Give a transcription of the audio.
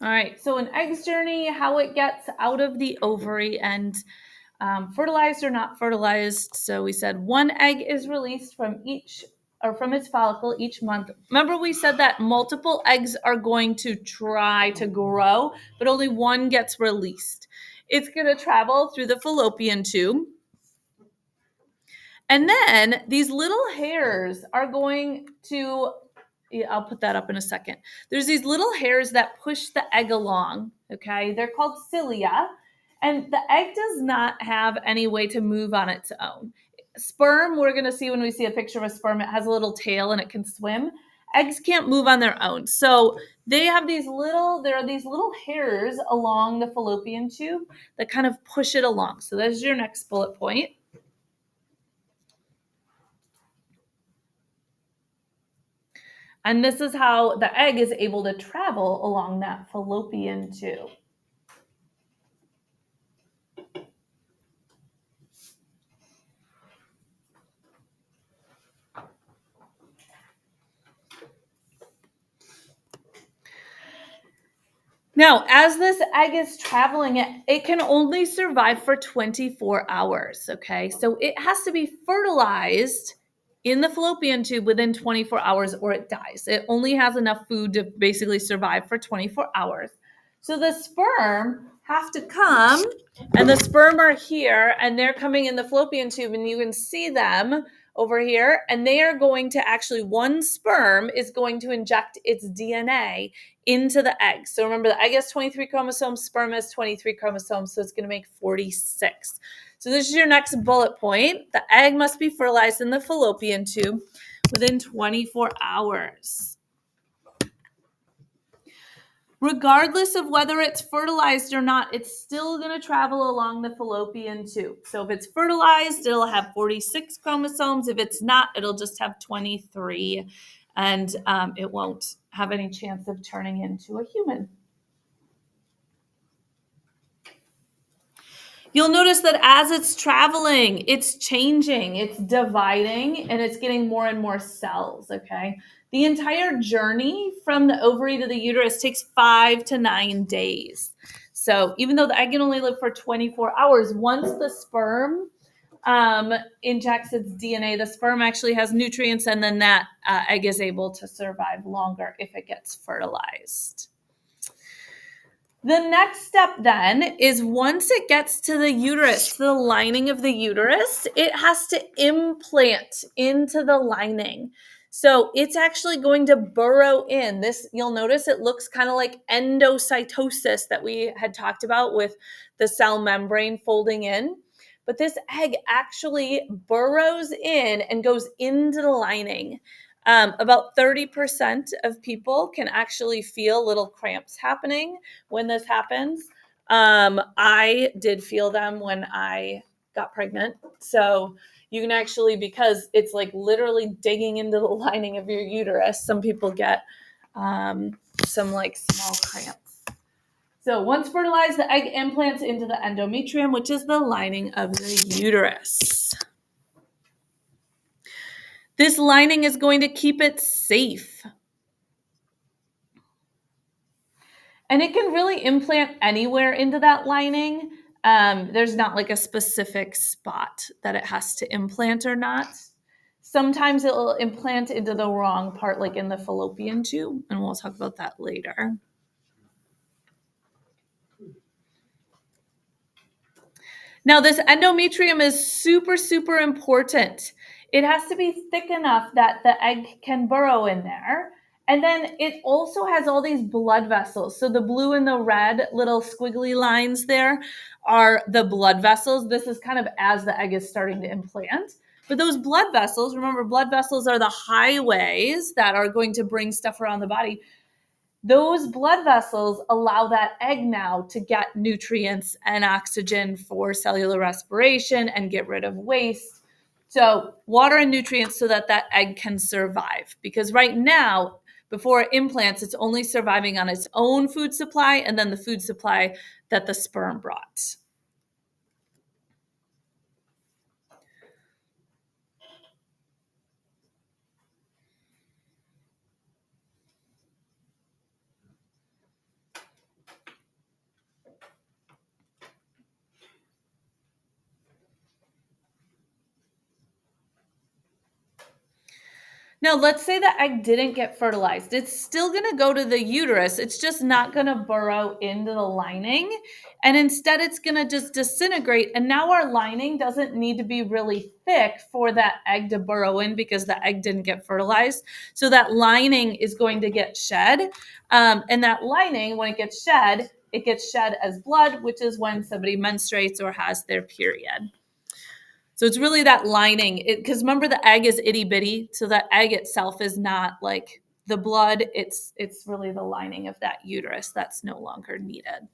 All right, so an egg's journey, how it gets out of the ovary and fertilized or not fertilized. So we said one egg is released from each or from its follicle each month. Remember, we said that multiple eggs are going to try to grow, but only one gets released. It's going to travel through the fallopian tube. And then these little hairs are going to, yeah, I'll put that up in a second. There's these little hairs that push the egg along, okay? They're called cilia, and the egg does not have any way to move on its own. Sperm, we're going to see when we see a picture of a sperm, it has a little tail and it can swim. Eggs can't move on their own. So there are these little hairs along the fallopian tube that kind of push it along. So there's your next bullet point. And this is how the egg is able to travel along that fallopian tube. Now, as this egg is traveling, it can only survive for 24 hours, okay? So it has to be fertilized in the fallopian tube within 24 hours or it dies. It only has enough food to basically survive for 24 hours. So the sperm have to come, and the sperm are here, and they're coming in the fallopian tube, and you can see them over here, and they are going to actually, one sperm is going to inject its DNA into the egg. So remember, the egg has 23 chromosomes, sperm has 23 chromosomes, so it's going to make 46. So this is your next bullet point. The egg must be fertilized in the fallopian tube within 24 hours. Regardless of whether it's fertilized or not, it's still going to travel along the fallopian tube. So if it's fertilized, it'll have 46 chromosomes. If it's not, it'll just have 23, and it won't have any chance of turning into a human. You'll notice that as it's traveling, it's changing, it's dividing, and it's getting more and more cells, okay? The entire journey from the ovary to the uterus takes 5 to 9 days. So even though the egg can only live for 24 hours, once the sperm injects its DNA, the sperm actually has nutrients, and then that egg is able to survive longer if it gets fertilized. The next step then is once it gets to the uterus, to the lining of the uterus, it has to implant into the lining. So it's actually going to burrow in. This, you'll notice it looks kind of like endocytosis that we had talked about with the cell membrane folding in. But this egg actually burrows in and goes into the lining. About 30% of people can actually feel little cramps happening when this happens. I did feel them when I got pregnant. So you can actually, because it's like literally digging into the lining of your uterus, some people get some like small cramps. So once fertilized, the egg implants into the endometrium, which is the lining of the uterus. This lining is going to keep it safe. And it can really implant anywhere into that lining. There's not like a specific spot that it has to implant or not. Sometimes it will implant into the wrong part, like in the fallopian tube, and we'll talk about that later. Now, this endometrium is super, super important. It has to be thick enough that the egg can burrow in there. And then it also has all these blood vessels. So the blue and the red little squiggly lines there are the blood vessels. This is kind of as the egg is starting to implant. But those blood vessels, remember, blood vessels are the highways that are going to bring stuff around the body. Those blood vessels allow that egg now to get nutrients and oxygen for cellular respiration and get rid of waste. So water and nutrients so that that egg can survive. Because right now, before it implants, it's only surviving on its own food supply and then the food supply that the sperm brought. Now, let's say the egg didn't get fertilized. It's still going to go to the uterus. It's just not going to burrow into the lining. And instead, it's going to just disintegrate. And now our lining doesn't need to be really thick for that egg to burrow in because the egg didn't get fertilized. So that lining is going to get shed. And that lining, when it gets shed as blood, which is when somebody menstruates or has their period. So it's really that lining, because remember the egg is itty bitty, so that egg itself is not like the blood. It's really the lining of that uterus that's no longer needed.